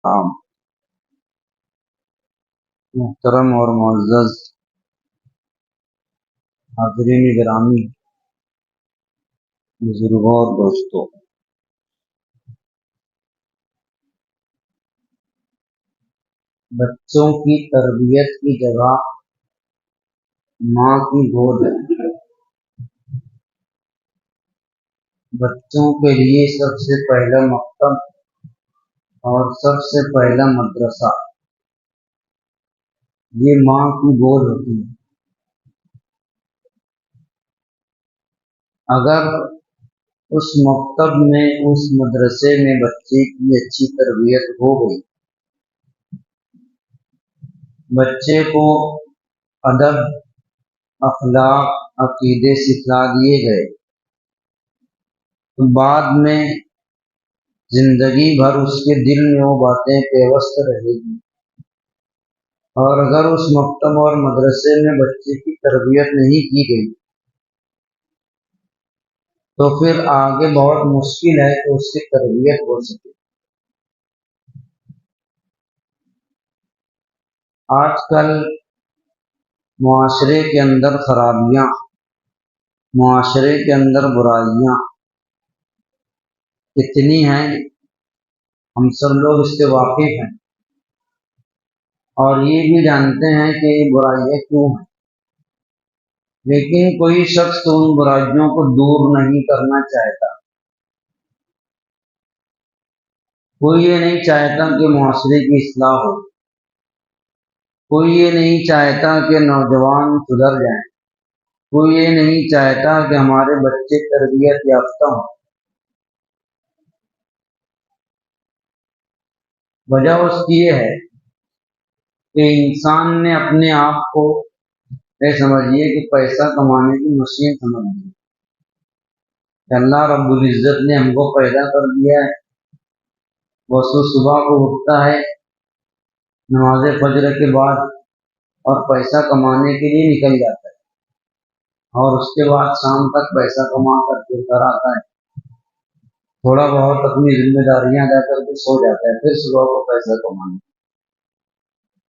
عام محترم اور معزز حاضرین گرامی، بزرگوں اور دوستوں، بچوں کی تربیت کی جگہ ماں کی گود ہے۔ بچوں کے لیے سب سے پہلا مکتب اور سب سے پہلا مدرسہ یہ ماں کی گود ہوتی ہے۔ اگر اس مکتب میں، اس مدرسے میں بچے کی اچھی تربیت ہو گئی، بچے کو ادب، اخلاق، عقیدے سکھا دیے گئے، تو بعد میں زندگی بھر اس کے دل میں وہ باتیں پیوست رہے گی۔ اور اگر اس مکتب اور مدرسے میں بچے کی تربیت نہیں کی گئی تو پھر آگے بہت مشکل ہے کہ اس کی تربیت ہو سکے۔ آج کل معاشرے کے اندر خرابیاں، معاشرے کے اندر برائیاں اتنی ہیں، ہم سب لوگ اس سے واقف ہیں اور یہ بھی جانتے ہیں کہ یہ برائیاں کیوں ہیں، لیکن کوئی شخص ان برائیوں کو دور نہیں کرنا چاہتا۔ کوئی یہ نہیں چاہتا کہ معاشرے کی اصلاح ہو، کوئی یہ نہیں چاہتا کہ نوجوان سدھر جائیں، کوئی یہ نہیں چاہتا کہ ہمارے بچے تربیت یافتہ ہوں۔ وجہ اس کی یہ ہے کہ انسان نے اپنے آپ کو سمجھیے کہ پیسہ کمانے کی مشین سمجھ لی۔ اللہ رب العزت نے ہم کو پیدا کر دیا ہے، وہ صبح کو اٹھتا ہے نماز فجر کے بعد اور پیسہ کمانے کے لیے نکل جاتا ہے، اور اس کے بعد شام تک پیسہ کما کر کے گھر آتا ہے، تھوڑا بہت اپنی ذمہ داریاں ادا کر کے سو جاتا ہے، پھر صبح کو پیسہ کمانا۔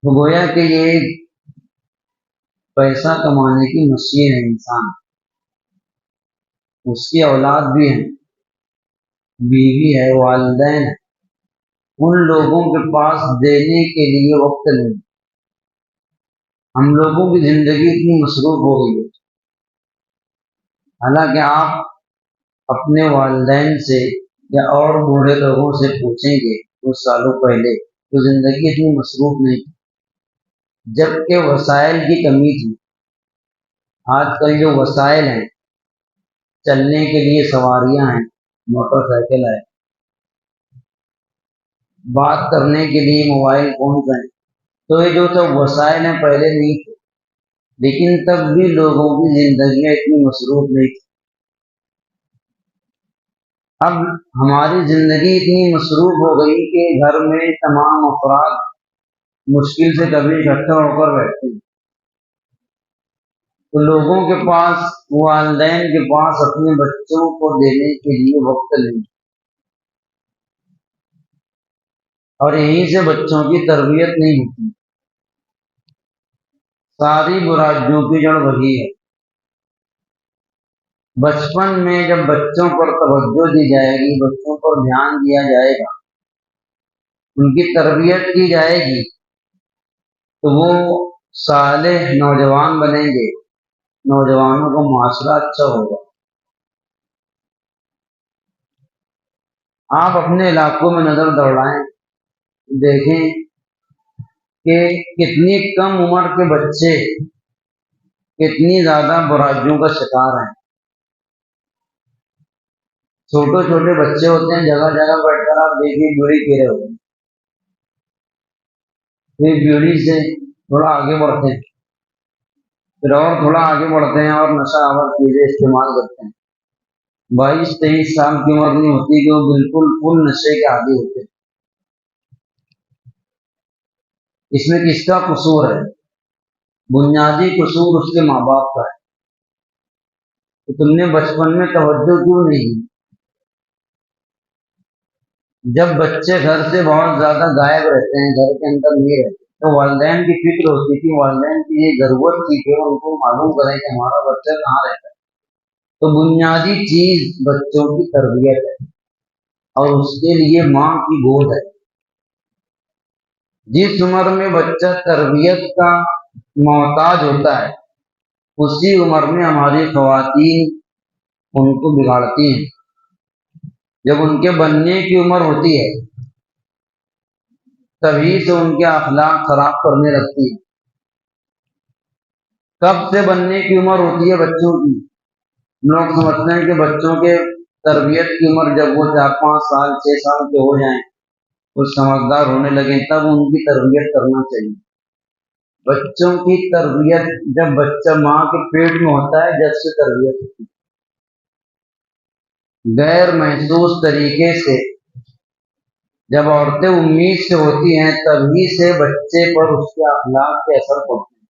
تو گویا کہ یہ پیسہ کمانے کی مشین ہے انسان، اس کی اولاد بھی ہے، بیوی ہے، والدین ہے، ان لوگوں کے پاس دینے کے لیے وقت نہیں۔ ہم لوگوں کی زندگی اتنی مصروف ہو گئی ہے، حالانکہ آپ اپنے والدین سے یا اور بوڑھے لوگوں سے پوچھیں گے کچھ سالوں پہلے تو زندگی اتنی مصروف نہیں تھی، جبکہ وسائل کی کمی تھی۔ آج کل جو وسائل ہیں، چلنے کے لیے سواریاں ہیں، موٹر سائیکل ہے، بات کرنے کے لیے موبائل فون ہیں، تو یہ جو سب وسائل ہیں پہلے نہیں تھے، لیکن تب بھی لوگوں کی زندگیاں اتنی مصروف نہیں تھی۔ اب ہماری زندگی اتنی مصروف ہو گئی کہ گھر میں تمام افراد مشکل سے کبھی اکٹھا ہو کر بیٹھتے ہیں، تو لوگوں کے پاس، والدین کے پاس اپنے بچوں کو دینے کے لیے وقت نہیں، اور یہیں سے بچوں کی تربیت نہیں ہوتی۔ ساری برائیوں کی جڑ وہی ہے۔ بچپن میں جب بچوں پر توجہ دی جائے گی، بچوں پر دھیان دیا جائے گا، ان کی تربیت کی جائے گی، تو وہ صالح نوجوان بنیں گے، نوجوانوں کا معاشرہ اچھا ہوگا۔ آپ اپنے علاقوں میں نظر دوڑائیں، دیکھیں کہ کتنی کم عمر کے بچے کتنی زیادہ برائیوں کا شکار ہیں۔ چھوٹے چھوٹے بچے ہوتے ہیں، جگہ جگہ بیٹھ کر آپ دیکھیے بیڑی پی رہے ہوتے ہیں، پھر بیڑی سے تھوڑا آگے بڑھتے ہیں، پھر اور تھوڑا آگے بڑھتے ہیں اور نشہ آور چیزیں استعمال کرتے ہیں۔ 22-23 سال کی عمر نہیں ہوتی کہ وہ بالکل فل نشے کے عادی ہوتے ہیں۔ اس میں کس کا قصور ہے؟ بنیادی قصور اس کے ماں باپ کا ہے کہ تم نے بچپن میں توجہ کیوں نہیں دی۔ جب بچے گھر سے بہت زیادہ غائب رہتے ہیں، گھر کے اندر نہیں رہتے، تو والدین کی فکر ہوتی تھی، والدین کی یہ ضرورت تھی کہ ان کو معلوم کریں کہ ہمارا بچہ کہاں رہتا ہے۔ تو بنیادی چیز بچوں کی تربیت ہے، اور اس کے لیے ماں کی گود ہے۔ جس عمر میں بچہ تربیت کا محتاج ہوتا ہے، اسی عمر میں ہماری خواتین ان کو بگاڑتی ہیں۔ جب ان کے بننے کی عمر ہوتی ہے، تبھی سے ان کے اخلاق خراب کرنے لگتی ہے۔ کب سے بننے کی عمر ہوتی ہے بچوں کی؟ لوگ سمجھتے ہیں کہ بچوں کے تربیت کی عمر جب وہ 4-5 سال 6 سال کے ہو جائیں، کچھ سمجھدار ہونے لگیں، تب ان کی تربیت کرنا چاہیے۔ بچوں کی تربیت جب بچہ ماں کے پیٹ میں ہوتا ہے، جب سے تربیت ہوتی ہے۔ غیر محسوس طریقے سے جب عورتیں امید سے ہوتی ہیں، تبھی سے بچے پر اس کے اخلاق کے اثر پڑتے ہیں،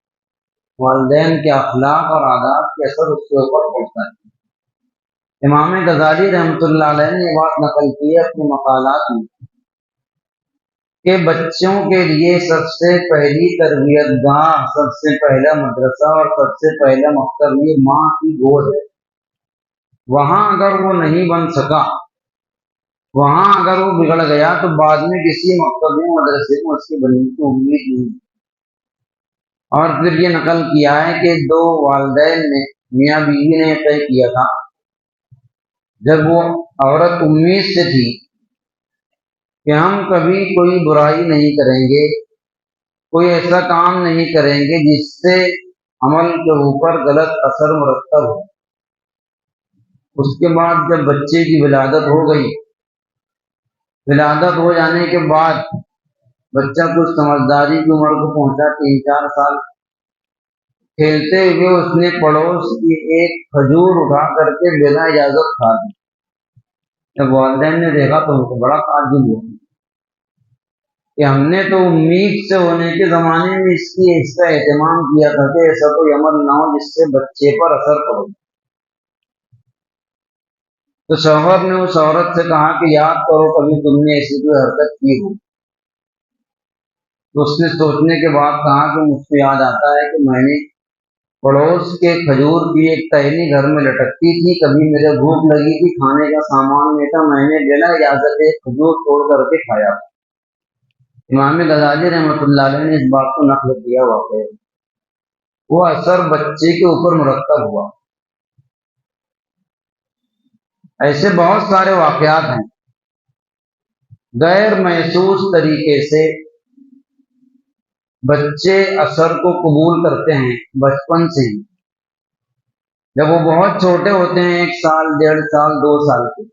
والدین کے اخلاق اور عادات کے اثر اس کے اوپر پڑتا ہے۔ امام غزالی رحمۃ اللہ علیہ نے یہ بات نقل کی ہے اپنے مقالات میں کہ بچوں کے لیے سب سے پہلی تربیت گاہ، سب سے پہلا مدرسہ اور سب سے پہلا مکتب یہ ماں کی گود ہے۔ وہاں اگر وہ نہیں بن سکا، وہاں اگر وہ بگڑ گیا، تو بعد میں کسی مکتب میں مدرسے میں اس کے بننے کی امید نہیں۔ اور پھر یہ نقل کیا ہے کہ دو والدین نے، میاں بیوی نے طے کیا تھا، جب وہ عورت امید سے تھی کہ ہم کبھی کوئی برائی نہیں کریں گے، کوئی ایسا کام نہیں کریں گے جس سے عمل کے اوپر غلط اثر مرتب ہو۔ اس کے بعد جب بچے کی ولادت ہو گئی، ولادت ہو جانے کے بعد بچہ کچھ سمجھداری کی عمر کو پہنچا، 3-4 سال، کھیلتے ہوئے اس نے پڑوس کی ایک کھجور اٹھا کر کے بنا اجازت کھا دی۔ جب والدین نے دیکھا تو ان کو بڑا تعجب ہوا کہ ہم نے تو امید سے ہونے کے زمانے میں اس کا اہتمام کیا تھا کہ ایسا کوئی عمل نہ ہو جس سے بچے پر اثر پڑے۔ تو شوہر نے اس عورت سے کہا کہ یاد کرو کبھی تم نے ایسی کوئی حرکت کی ہو۔ تو اس نے سوچنے کے بعد کہا کہ مجھ کو یاد آتا ہے کہ میں نے پڑوس کے کھجور کی ایک ٹہنی گھر میں لٹکتی تھی، کبھی مجھے بھوک لگی تھی، کھانے کا سامان نہیں تھا، میں نے بنا اجازت ایک کھجور توڑ کر کے کھایا۔ امام غزالی رحمۃ اللہ علیہ نے اس بات کو نقل کیا، واقعہ وہ اثر بچے کے اوپر مرتب ہوا۔ ایسے بہت سارے واقعات ہیں۔ غیر محسوس طریقے سے بچے اثر کو قبول کرتے ہیں بچپن سے ہی۔ جب وہ بہت چھوٹے ہوتے ہیں، 1 سال 1.5 سال 2 سال کے،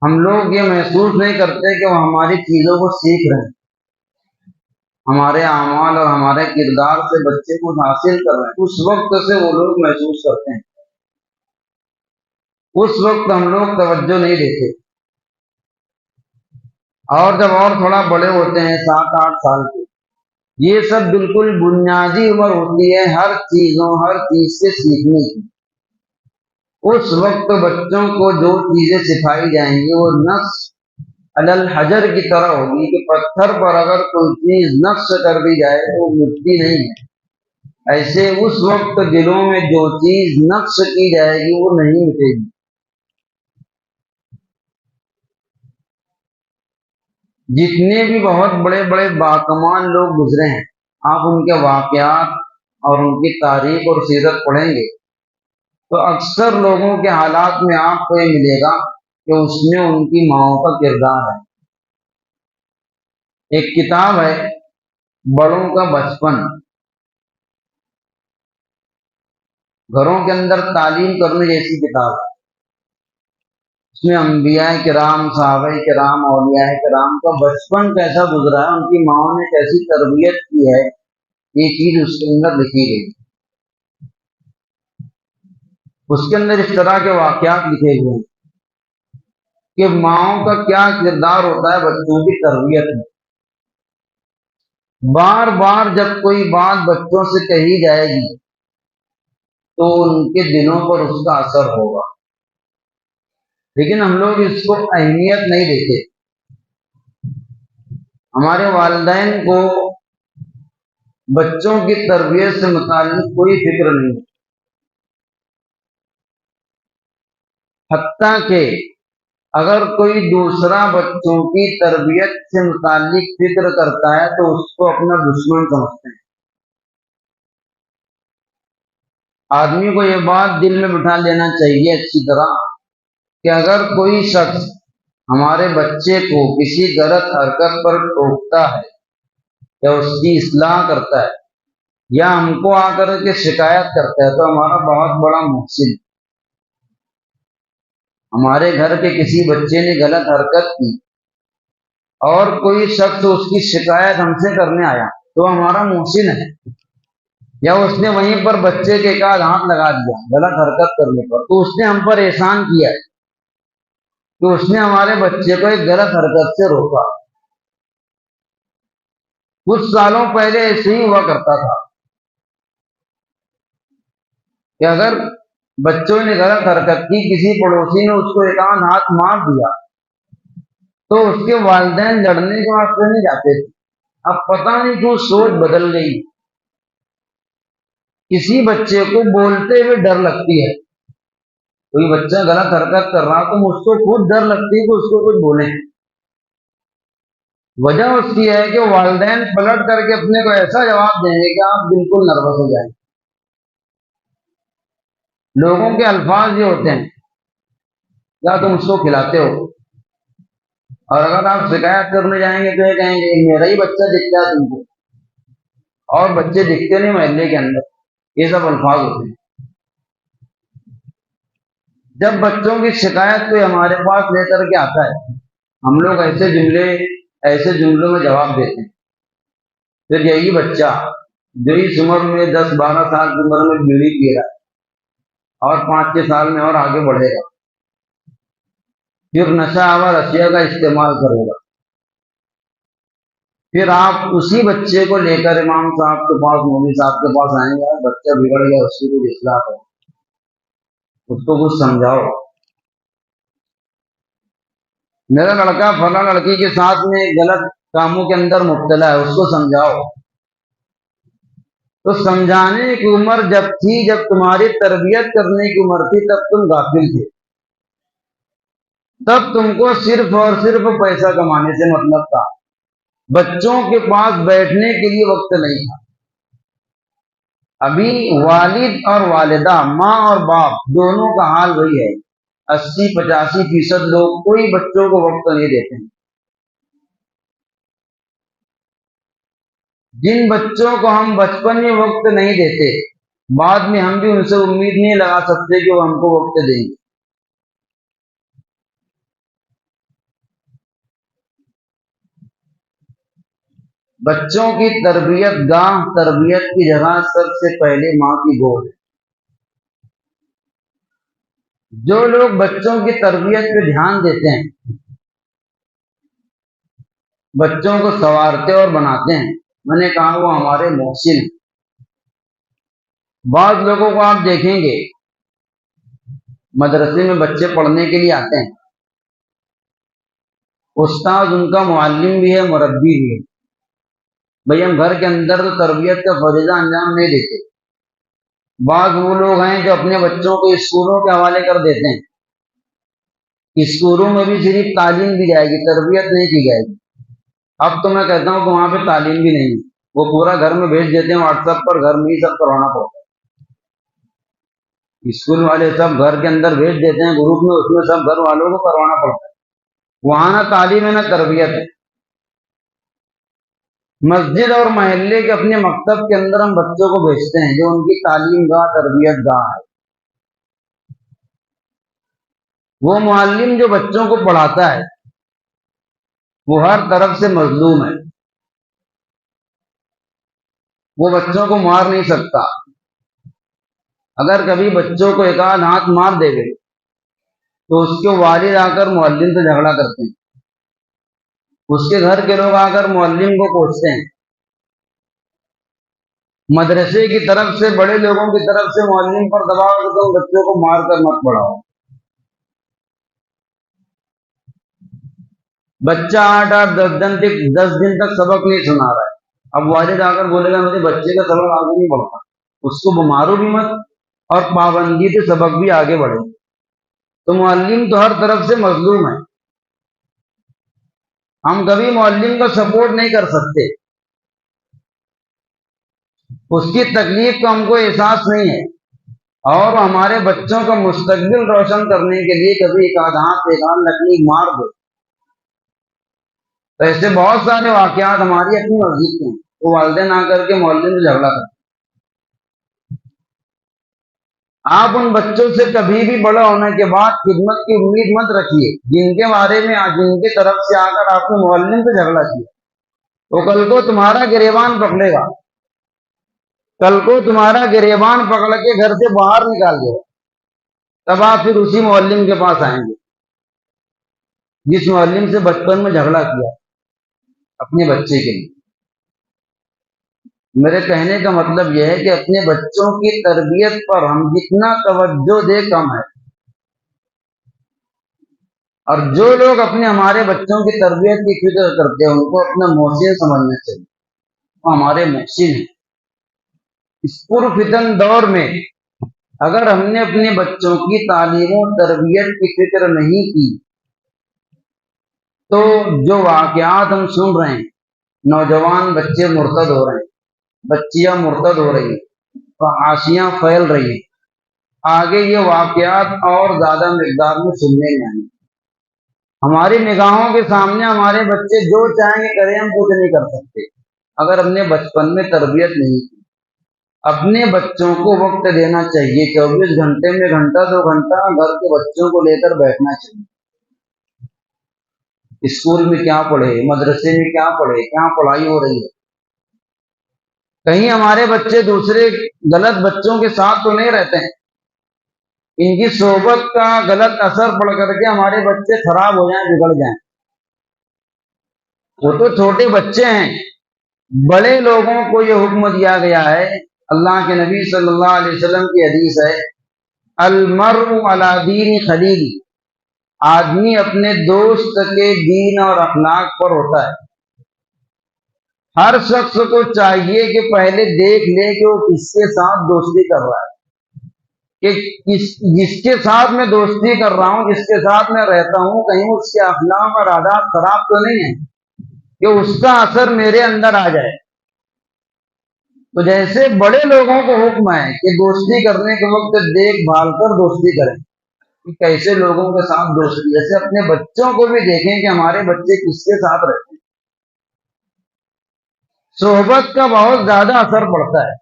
ہم لوگ یہ محسوس نہیں کرتے کہ وہ ہماری چیزوں کو سیکھ رہے ہیں، ہمارے اعمال اور ہمارے کردار سے بچے کو حاصل کر رہے ہیں۔ اس وقت سے وہ لوگ محسوس کرتے ہیں، اس وقت ہم لوگ توجہ نہیں دیتے، اور جب اور تھوڑا بڑے ہوتے ہیں 7-8 سال کے، یہ سب بالکل بنیادی عمر ہوتی ہے ہر چیز سے سیکھنے کی۔ اس وقت بچوں کو جو چیزیں سکھائی جائیں گی وہ نقش علی الحجر کی طرح ہوگی کہ پتھر پر اگر کوئی چیز نقش کر دی جائے تو وہ مٹتی نہیں ہے، ایسے اس وقت دلوں میں جو چیز نقش کی جائے گی وہ نہیں مٹے گی۔ جتنے بھی بہت بڑے بڑے باکمال لوگ گزرے ہیں، آپ ان کے واقعات اور ان کی تاریخ اور سیرت پڑھیں گے تو اکثر لوگوں کے حالات میں آپ کو یہ ملے گا کہ اس میں ان کی ماؤں کا کردار ہے۔ ایک کتاب ہے بڑوں کا بچپن، گھروں کے اندر تعلیم کرنے جیسی کتاب ہے۔ اس میں انبیاء کرام، صحابہ کرام، اولیاء کرام کا بچپن کیسا گزرا ہے، ان کی ماؤں نے کیسی تربیت کی ہے، یہ چیز اس کے اندر لکھی گئی۔ اس کے اندر اس طرح کے واقعات لکھے ہوئے ہیں کہ ماؤں کا کیا کردار ہوتا ہے بچوں کی تربیت میں۔ بار بار جب کوئی بات بچوں سے کہی جائے گی تو ان کے دلوں پر اس کا اثر ہوگا۔ لیکن ہم لوگ اس کو اہمیت نہیں دیتے. ہمارے والدین کو بچوں کی تربیت سے متعلق کوئی فکر نہیں ہے. حتیٰ کہ اگر کوئی دوسرا بچوں کی تربیت سے متعلق فکر کرتا ہے تو اس کو اپنا دشمن سمجھتے ہیں. آدمی کو یہ بات دل میں بٹھا لینا چاہیے اچھی طرح کہ اگر کوئی شخص ہمارے بچے کو کسی غلط حرکت پر ٹوکتا ہے یا اس کی اصلاح کرتا ہے یا ہم کو آ کر کے شکایت کرتا ہے تو ہمارا بہت بڑا محسن. ہمارے گھر کے کسی بچے نے غلط حرکت کی اور کوئی شخص اس کی شکایت ہم سے کرنے آیا تو ہمارا محسن ہے. یا اس نے وہیں پر بچے کے ایک آدھ ہاتھ لگا دیا غلط حرکت کرنے پر تو اس نے ہم پر احسان کیا ہے کہ اس نے ہمارے بچے کو ایک غلط حرکت سے روکا. کچھ سالوں پہلے ایسے ہی ہوا کرتا تھا کہ اگر بچوں نے غلط حرکت کی, کسی پڑوسی نے اس کو ایک آدھ ہاتھ مار دیا تو اس کے والدین لڑنے کے واسطے نہیں جاتے تھے. اب پتہ نہیں کیوں سوچ بدل گئی. کسی بچے کو بولتے ہوئے ڈر لگتی ہے. کوئی بچہ غلط حرکت کر رہا تو مجھ کو خود ڈر لگتی ہے کہ اس کو کچھ بولیں. وجہ اس کی ہے کہ والدین پلٹ کر کے اپنے کو ایسا جواب دیں گے کہ آپ بالکل نروس ہو جائیں. لوگوں کے الفاظ یہ ہوتے ہیں کیا تم اس کو کھلاتے ہو, اور اگر آپ شکایت کرنے جائیں گے تو یہ کہیں گے میرا ہی بچہ دکھتا ہے تم کو, اور بچے دکھتے نہیں محلے کے اندر. یہ سب الفاظ ہوتے ہیں. جب بچوں کی شکایت کوئی ہمارے پاس لے کر کے آتا ہے ہم لوگ ایسے جملوں میں جواب دیتے ہیں. پھر یہی بچہ جو اس عمر میں 10-12 سال کی عمر میں بیڑی پی رہا ہے اور 5-6 سال میں اور آگے بڑھے گا, پھر نشہ آور اشیاء کا استعمال کرے گا. پھر آپ اسی بچے کو لے کر امام صاحب کے پاس, مولوی صاحب کے پاس آئیں گے, بچہ بگڑ گیا, اس کی کچھ اصلاح کرو, اس کو کچھ سمجھاؤ. میرا لڑکا فلاں لڑکی کے ساتھ میں غلط کاموں کے اندر مبتلا ہے, اس کو سمجھاؤ. تو سمجھانے کی عمر جب تھی, جب تمہاری تربیت کرنے کی عمر تھی, تب تم غافل تھے. تب تم کو صرف اور صرف پیسہ کمانے سے مطلب تھا. بچوں کے پاس بیٹھنے کے لیے وقت نہیں تھا. ابھی والد اور والدہ, ماں اور باپ دونوں کا حال وہی ہے. 80-85% لوگ کوئی بچوں کو وقت نہیں دیتے ہیں. جن بچوں کو ہم بچپن میں وقت نہیں دیتے, بعد میں ہم بھی ان سے امید نہیں لگا سکتے کہ وہ ہم کو وقت دیں گے. بچوں کی تربیت گاہ, تربیت کی جگہ سب سے پہلے ماں کی گود ہے. جو لوگ بچوں کی تربیت پہ دھیان دیتے ہیں, بچوں کو سنوارتے اور بناتے ہیں, میں نے کہا وہ ہمارے محسن ہیں. بعض لوگوں کو آپ دیکھیں گے مدرسے میں بچے پڑھنے کے لیے آتے ہیں, استاد ان کا معلم بھی ہے, مربی بھی ہے. بھئی ہم گھر کے اندر تو تربیت کا فریضہ انجام نہیں دیتے. بعض وہ لوگ ہیں جو اپنے بچوں کو اسکولوں کے حوالے کر دیتے ہیں. اسکولوں میں بھی صرف تعلیم دی جائے گی, تربیت نہیں کی جائے گی. اب تو میں کہتا ہوں کہ وہاں پہ تعلیم بھی نہیں ہے, وہ پورا گھر میں بھیج دیتے ہیں, واٹس ایپ پر گھر میں ہی سب کروانا پڑتا ہے. اسکول والے سب گھر کے اندر بھیج دیتے ہیں گروپ میں, اس میں سب گھر والوں کو کروانا پڑتا ہے. وہاں نہ تعلیم ہے نہ تربیت ہے. مسجد اور محلے کے اپنے مکتب کے اندر ہم بچوں کو بھیجتے ہیں جو ان کی تعلیم گاہ, تربیت گاہ ہے. وہ معلم جو بچوں کو پڑھاتا ہے وہ ہر طرف سے مظلوم ہے. وہ بچوں کو مار نہیں سکتا. اگر کبھی بچوں کو ایک آدھ ہاتھ مار دے گئے تو اس کے والد آ کر معلم سے جھگڑا کرتے ہیں, اس کے گھر کے لوگ آ کر معلم کو کوستے ہیں. مدرسے کی طرف سے, بڑے لوگوں کی طرف سے معلم پر دباؤ کہ تم بچوں کو مار کر مت پڑھاؤ. بچہ 8 10 دن تک سبق نہیں سنا رہا ہے، اب والد آ کر بولے گا میرے بچے کا سبق آگے نہیں بڑھتا، اس کو بیماروں بھی مت اور پابندی سے سبق بھی آگے بڑھے، تو معلم تو ہر طرف سے مظلوم ہے، ہم کبھی معلم کا سپورٹ نہیں کر سکتے، اس کی تکلیف کا ہم کو احساس نہیں ہے، اور ہمارے بچوں کا مستقبل روشن کرنے کے لیے کبھی ایک آدھ لکڑی مار دو، تو ایسے بہت سارے واقعات ہماری اپنی مسجد کے ہیں، وہ والدین آ کر کے معلم سے جھگڑا کرتے، آپ ان بچوں سے کبھی بھی بڑا ہونے کے بعد خدمت کی امید مت رکھیے، جن کے بارے میں جن کی طرف سے آ کر آپ نے معلم سے جھگڑا کیا وہ کل کو تمہارا گریبان پکڑے گا، کل کو تمہارا گریبان پکڑ کے گھر سے باہر نکال دے گا، تب آپ پھر اسی معلم کے پاس آئیں گے جس معلم سے بچپن میں جھگڑا کیا اپنے بچے کے لیے۔ میرے کہنے کا مطلب یہ ہے کہ اپنے بچوں کی تربیت پر ہم جتنا توجہ دے کم ہے، اور جو لوگ ہمارے بچوں کی تربیت کی فکر کرتے ہیں ان کو اپنا محسن سمجھنا چاہیے، وہ ہمارے محسن ہیں۔ اس پرفتن دور میں اگر ہم نے اپنے بچوں کی تعلیم و تربیت کی فکر نہیں کی تو جو واقعات ہم سن رہے ہیں، نوجوان بچے مرتد ہو رہے ہیں، بچیاں مرتد ہو رہی ہیں، فحاشیاں پھیل رہی ہیں، آگے یہ واقعات اور زیادہ مقدار میں سننے میں آئیں، ہماری نگاہوں کے سامنے ہمارے بچے جو چاہیں گے کریں، ہم کچھ نہیں کر سکتے اگر ہم نے بچپن میں تربیت نہیں کی۔ اپنے بچوں کو وقت دینا چاہیے، 24 گھنٹے میں گھنٹہ 2 گھنٹہ گھر کے بچوں کو لے کر بیٹھنا چاہیے، اسکول میں کیا پڑھے، مدرسے میں کیا پڑھے، کیا پڑھائی ہو رہی ہے، کہیں ہمارے بچے دوسرے غلط بچوں کے ساتھ تو نہیں رہتے ہیں، ان کی صحبت کا غلط اثر پڑ کر کے ہمارے بچے خراب ہو جائیں، بگڑ جائیں۔ وہ تو چھوٹے بچے ہیں، بڑے لوگوں کو یہ حکم دیا گیا ہے، اللہ کے نبی صلی اللہ علیہ وسلم کی حدیث ہے، المرء علی دین خلیل، آدمی اپنے دوست کے دین اور اخلاق پر ہوتا ہے۔ ہر شخص کو چاہیے کہ پہلے دیکھ لے کہ وہ کس کے ساتھ دوستی کر رہا ہے، کہ جس کے ساتھ میں دوستی کر رہا ہوں، جس کے ساتھ میں رہتا ہوں، کہیں اس کے اخلاق اور عادات خراب تو نہیں ہے کہ اس کا اثر میرے اندر آ جائے۔ تو جیسے بڑے لوگوں کو حکم ہے کہ دوستی کرنے کے وقت دیکھ بھال کر دوستی کریں کہ کیسے لوگوں کے ساتھ دوستی، جیسے اپنے بچوں کو بھی دیکھیں کہ ہمارے بچے کس کے ساتھ رہتے ہیں، صحبت کا بہت زیادہ اثر پڑتا ہے،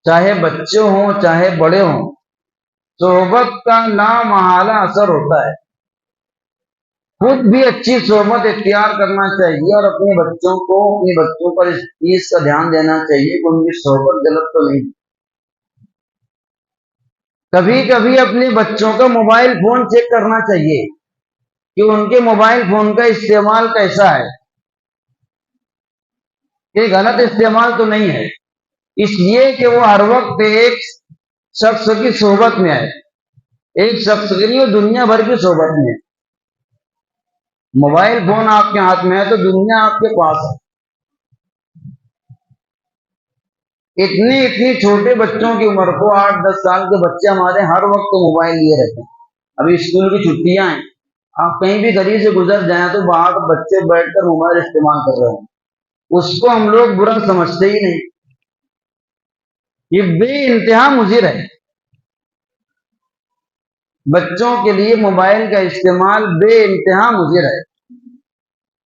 چاہے بچے ہوں چاہے بڑے ہوں، صحبت کا لامحالہ اثر ہوتا ہے۔ خود بھی اچھی صحبت اختیار کرنا چاہیے اور اپنے بچوں پر اس چیز کا دھیان دینا چاہیے کہ ان کی صحبت غلط تو نہیں۔ کبھی کبھی اپنے بچوں کا موبائل فون چیک کرنا چاہیے کہ ان کے موبائل فون کا استعمال کیسا ہے، یہ غلط استعمال تو نہیں ہے، اس لیے کہ وہ ہر وقت ایک شخص کی صحبت میں ہے، ایک شخص کی نہیں، وہ دنیا بھر کی صحبت میں ہے۔ موبائل فون آپ کے ہاتھ میں ہے تو دنیا آپ کے پاس ہے۔ اتنی چھوٹے بچوں کی عمر کو 8 10 سال کے بچے ہمارے ہر وقت موبائل لیے رہتے ہیں۔ ابھی اسکول کی چھٹیاں ہیں، آپ کہیں بھی گلی سے گزر جائیں تو باہر بچے بیٹھ کر موبائل استعمال کر رہے ہیں، اس کو ہم لوگ برا سمجھتے ہی نہیں، یہ بے انتہا مضر ہے۔ بچوں کے لیے موبائل کا استعمال بے انتہا مضر ہے،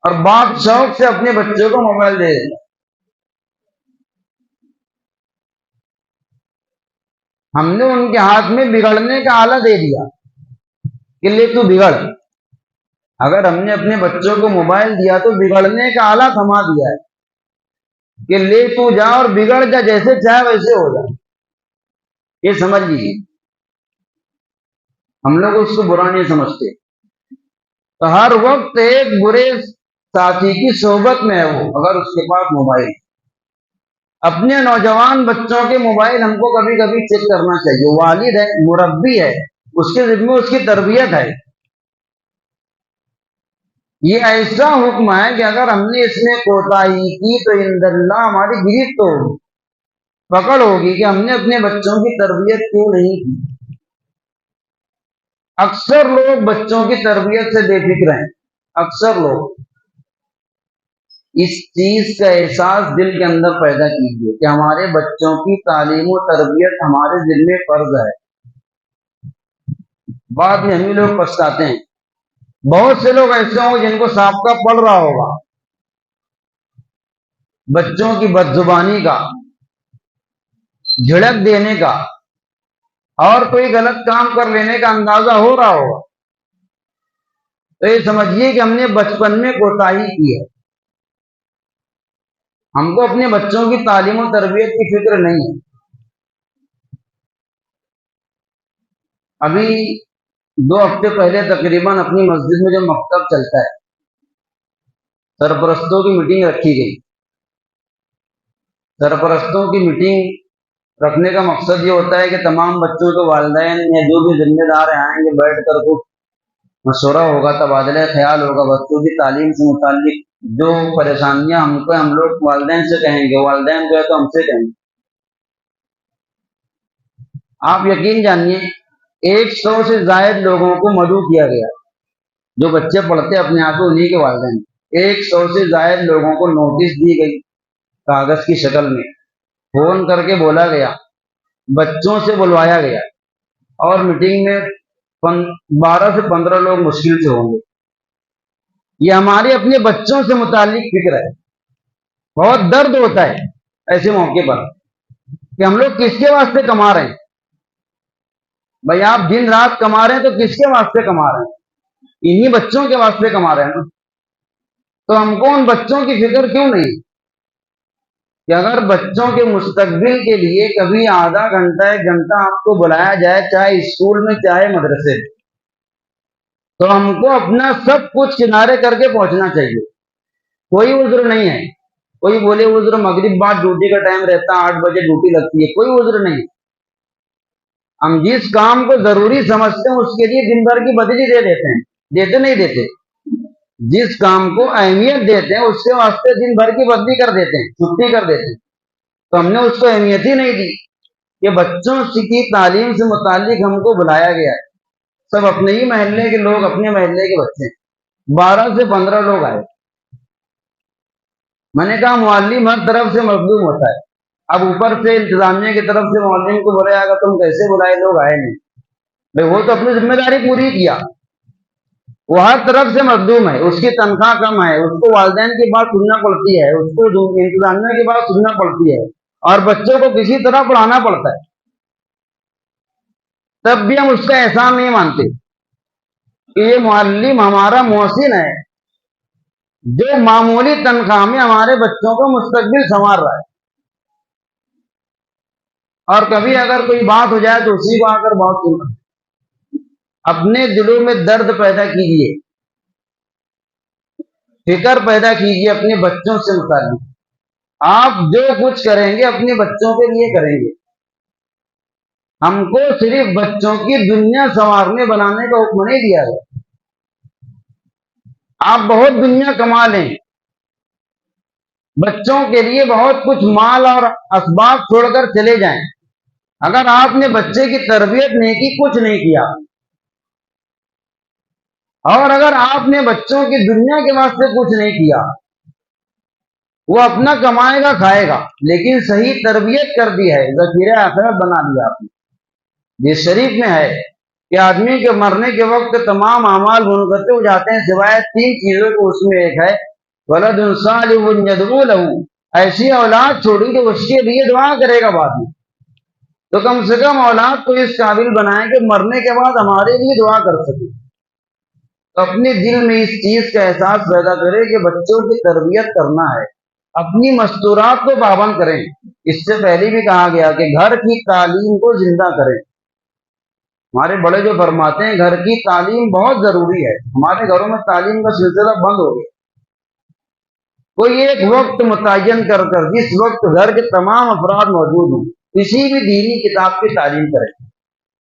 اور باپ شوق سے اپنے بچوں کو موبائل دے دیں، ہم نے ان کے ہاتھ میں بگڑنے کا آلہ دے دیا کہ لے تو بگڑ۔ اگر ہم نے اپنے بچوں کو موبائل دیا تو بگڑنے کا آلہ تھما دیا ہے کہ لے تو جا اور بگڑ جا، جیسے چاہے ویسے ہو جا، یہ سمجھ لیجیے۔ ہم لوگ اس کو برا نہیں سمجھتے، تو ہر وقت ایک برے ساتھی کی صحبت میں ہے وہ، اگر اس کے پاس موبائل۔ اپنے نوجوان بچوں کے موبائل ہم کو کبھی کبھی چیک کرنا چاہیے، والد ہے، مربی ہے، اس کے ذمہ اس کی تربیت ہے، یہ ایسا حکم ہے کہ اگر ہم نے اس میں کوتاہی کی تو عند اللہ ہماری گرفت ہوگی، پکڑ ہوگی کہ ہم نے اپنے بچوں کی تربیت کیوں نہیں کی۔ اکثر لوگ بچوں کی تربیت سے بے فکر ہیں، اکثر لوگ۔ اس چیز کا احساس دل کے اندر پیدا کیجیے کہ ہمارے بچوں کی تعلیم و تربیت ہمارے دل میں فرض ہے۔ بعد میں ہم ہی لوگ پچھتاتے ہیں۔ بہت سے لوگ ایسے ہوں گے جن کو سابقہ پڑ رہا ہوگا بچوں کی بد زبانی کا، جھڑک دینے کا، اور کوئی غلط کام کر لینے کا اندازہ ہو رہا ہوگا، تو یہ سمجھیے کہ ہم نے بچپن میں کوتاہی کی ہے، ہم کو اپنے بچوں کی تعلیم و تربیت کی فکر نہیں ہے۔ ابھی 2 ہفتے پہلے تقریباً اپنی مسجد میں جو مکتب چلتا ہے، سرپرستوں کی میٹنگ رکھی گئی۔ سرپرستوں کی میٹنگ رکھنے کا مقصد یہ ہوتا ہے کہ تمام بچوں کے والدین یا جو بھی ذمہ دار آئیں گے، بیٹھ کر کچھ مشورہ ہوگا، تبادلہ خیال ہوگا، بچوں کی تعلیم سے متعلق جو پریشانیاں ہم لوگ والدین سے کہیں گے، والدین جو ہے تو ہم سے کہیں گے۔ آپ یقین جانیے 100 سے زائد لوگوں کو مدعو کیا گیا، جو بچے پڑھتے اپنے آپ کو انہی کے والدین۔ 100 سے زائد لوگوں کو نوٹس دی گئی کاغذ کی شکل میں، فون کر کے بولا گیا، بچوں سے بلوایا گیا، اور میٹنگ میں 12 سے 15 لوگ مشکل سے ہوں گے۔ یہ ہمارے اپنے بچوں سے متعلق فکر ہے۔ بہت درد ہوتا ہے ایسے موقع پر کہ ہم لوگ کس کے واسطے کما رہے ہیں۔ بھائی آپ دن رات کما رہے ہیں تو کس کے واسطے کما رہے ہیں؟ انہی بچوں کے واسطے کما رہے ہیں نا۔ تو ہم کو ان بچوں کی فکر کیوں نہیں کہ اگر بچوں کے مستقبل کے لیے کبھی آدھا گھنٹہ 1 گھنٹہ آپ کو بلایا جائے، چاہے اسکول میں چاہے مدرسے میں، تو ہم کو اپنا سب کچھ کنارے کر کے پہنچنا چاہیے۔ کوئی عذر نہیں ہے۔ کوئی بولے عذر مغرب بعد ڈیوٹی کا ٹائم رہتا ہے، 8 بجے ڈیوٹی لگتی ہے، کوئی عذر نہیں۔ ہم جس کام کو ضروری سمجھتے ہیں اس کے لیے دن بھر کی بدلی دے دیتے ہیں، دیتے نہیں دیتے؟ جس کام کو اہمیت دیتے ہیں اس کے واسطے دن بھر کی بدلی کر دیتے ہیں، چھٹی کر دیتے ہیں۔ تو ہم نے اس کو اہمیت ہی نہیں دی کہ بچوں کی تعلیم سے متعلق ہم کو بلایا گیا ہے۔ سب اپنے ہی محلے کے لوگ، اپنے محلے کے بچے، 12 سے 15 لوگ آئے۔ میں نے کہا معلم ہر طرف سے مظلوم ہوتا ہے، اب اوپر سے انتظامیہ کی طرف سے معلم کو بلایا گا، تم کیسے بلائے، لوگ آئے نہیں۔ بھائی وہ تو اپنی ذمہ داری پوری کیا، وہ ہر طرف سے مظلوم ہے، اس کی تنخواہ کم ہے، اس کو والدین کی بات سننا پڑتی ہے، اس کو انتظامیہ کی بات سننا پڑتی ہے، اور بچوں کو کسی طرح پڑھانا پڑتا ہے، تب بھی ہم اس کا احسان نہیں مانتے کہ یہ معلم ہمارا محسن ہے، جو معمولی تنخواہ میں ہمارے بچوں کو مستقبل سنوار رہا ہے۔ اور کبھی اگر کوئی بات ہو جائے تو اسی کو آ کر بہت سننا۔ اپنے دلوں میں درد پیدا کیجیے، فکر پیدا کیجیے اپنے بچوں سے متعلق۔ آپ جو کچھ کریں گے اپنے بچوں کے لیے کریں گے۔ ہم کو صرف بچوں کی دنیا سنوارنے بنانے کا حکم نہیں دیا گیا۔ آپ بہت دنیا کما لیں، بچوں کے لیے بہت کچھ مال اور اسباب چھوڑ کر چلے جائیں، اگر آپ نے بچے کی تربیت نہیں کی، کچھ نہیں کیا۔ اور اگر آپ نے بچوں کی دنیا کے واسطے کچھ نہیں کیا، وہ اپنا کمائے گا کھائے گا، لیکن صحیح تربیت کر دی ہے، ذخیرہ آخرت بنا دیا آپ نے۔ یہ شریف میں ہے کہ آدمی کے مرنے کے وقت تمام اعمال منقطع ہو جاتے ہیں سوائے 3 چیزوں کو، اس میں ایک ہے ولد صالح يدعو له، ایسی اولاد چھوڑی کہ اس کے لیے دعا کرے گا بعد میں۔ تو کم سے کم اولاد کو اس قابل بنائیں کہ مرنے کے بعد ہمارے لیے دعا کر سکے۔ تو اپنے دل میں اس چیز کا احساس پیدا کرے کہ بچوں کی تربیت کرنا ہے، اپنی مستورات کو پابند کریں۔ اس سے پہلے بھی کہا گیا کہ گھر کی تعلیم کو زندہ کریں۔ ہمارے بڑے جو فرماتے ہیں گھر کی تعلیم بہت ضروری ہے، ہمارے گھروں میں تعلیم کا سلسلہ بند ہو گیا۔ کوئی ایک وقت متعین کر جس وقت گھر کے تمام افراد موجود ہوں، کسی بھی دینی کتاب کی تعلیم کریں۔